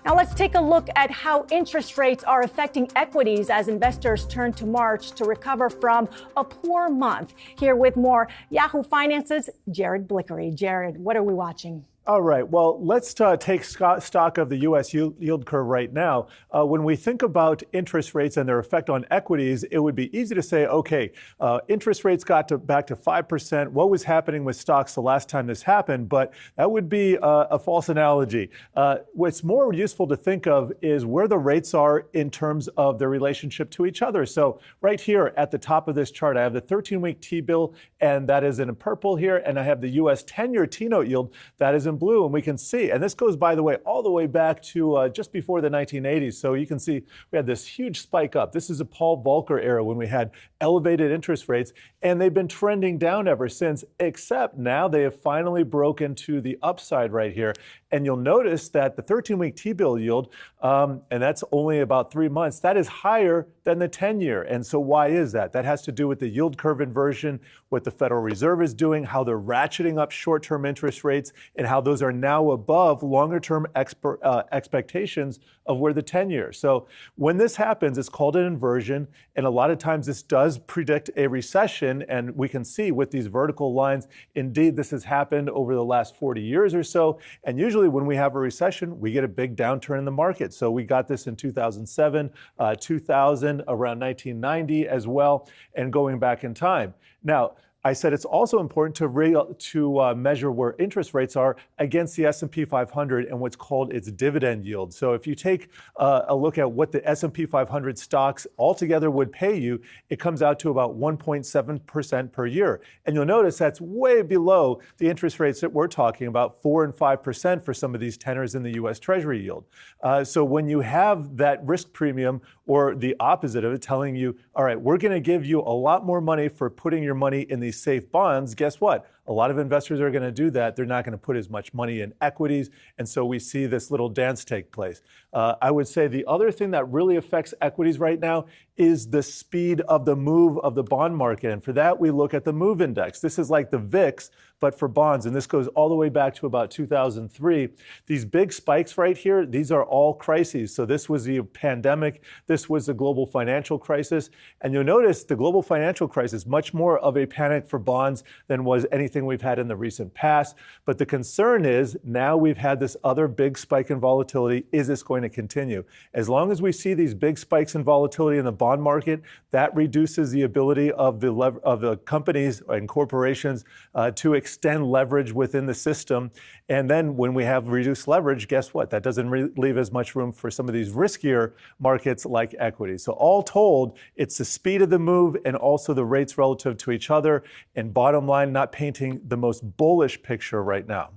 Now let's take a look at how interest rates are affecting equities as investors turn to March to recover from a poor month. Here with more, Yahoo Finance's Jared Blikre. Jared, what are we watching? All right. Well, let's take stock of the U.S. yield curve right now. When we think about interest rates and their effect on equities, it would be easy to say, okay, interest rates got back to 5%. What was happening with stocks the last time this happened? But that would be a false analogy. What's more useful to think of is where the rates are in terms of their relationship to each other. So right here at the top of this chart, I have the 13-week T-bill, and that is in purple here. And I have the U.S. 10-year T-note yield, that is in blue, and we can see, and this goes, by the way, all the way back to just before the 1980s. So you can see we had this huge spike up. This is a Paul Volcker era when we had elevated interest rates, and they've been trending down ever since, except now they have finally broken to the upside right here. And you'll notice that the 13-week T-bill yield, and that's only about 3 months, that is higher than the 10-year. And so why is that? That has to do with the yield curve inversion, what the Federal Reserve is doing, how they're ratcheting up short-term interest rates, and how those are now above longer-term expectations of where the 10-year. So when this happens, it's called an inversion, and a lot of times this does predict a recession, and we can see with these vertical lines, indeed, this has happened over the last 40 years or so, and usually when we have a recession, we get a big downturn in the market. So we got this in 2007, 2000, around 1990 as well, and going back in time. Now, I said it's also important to measure where interest rates are against the S&P 500 and what's called its dividend yield. So if you take a look at what the S&P 500 stocks altogether would pay you, it comes out to about 1.7% per year. And you'll notice that's way below the interest rates that we're talking about, 4 and 5% for some of these tenors in the U.S. Treasury yield. So when you have that risk premium, or the opposite of it, telling you, all right, we're going to give you a lot more money for putting your money in these safe bonds, guess what? A lot of investors are going to do that. They're not going to put as much money in equities. And so we see this little dance take place. I would say the other thing that really affects equities right now is the speed of the move of the bond market. And for that, we look at the MOVE index. This is like the VIX, but for bonds. And this goes all the way back to about 2003. These big spikes right here, these are all crises. So this was the pandemic. This was the global financial crisis. And you'll notice the global financial crisis, much more of a panic for bonds than was anything we've had in the recent past. But the concern is now we've had this other big spike in volatility. Is this going to continue? As long as we see these big spikes in volatility in the bond market, that reduces the ability of the companies and corporations to extend leverage within the system. And then when we have reduced leverage, guess what? That doesn't leave as much room for some of these riskier markets like equity. So all told, it's the speed of the move and also the rates relative to each other. And bottom line, not painting the most bullish picture right now.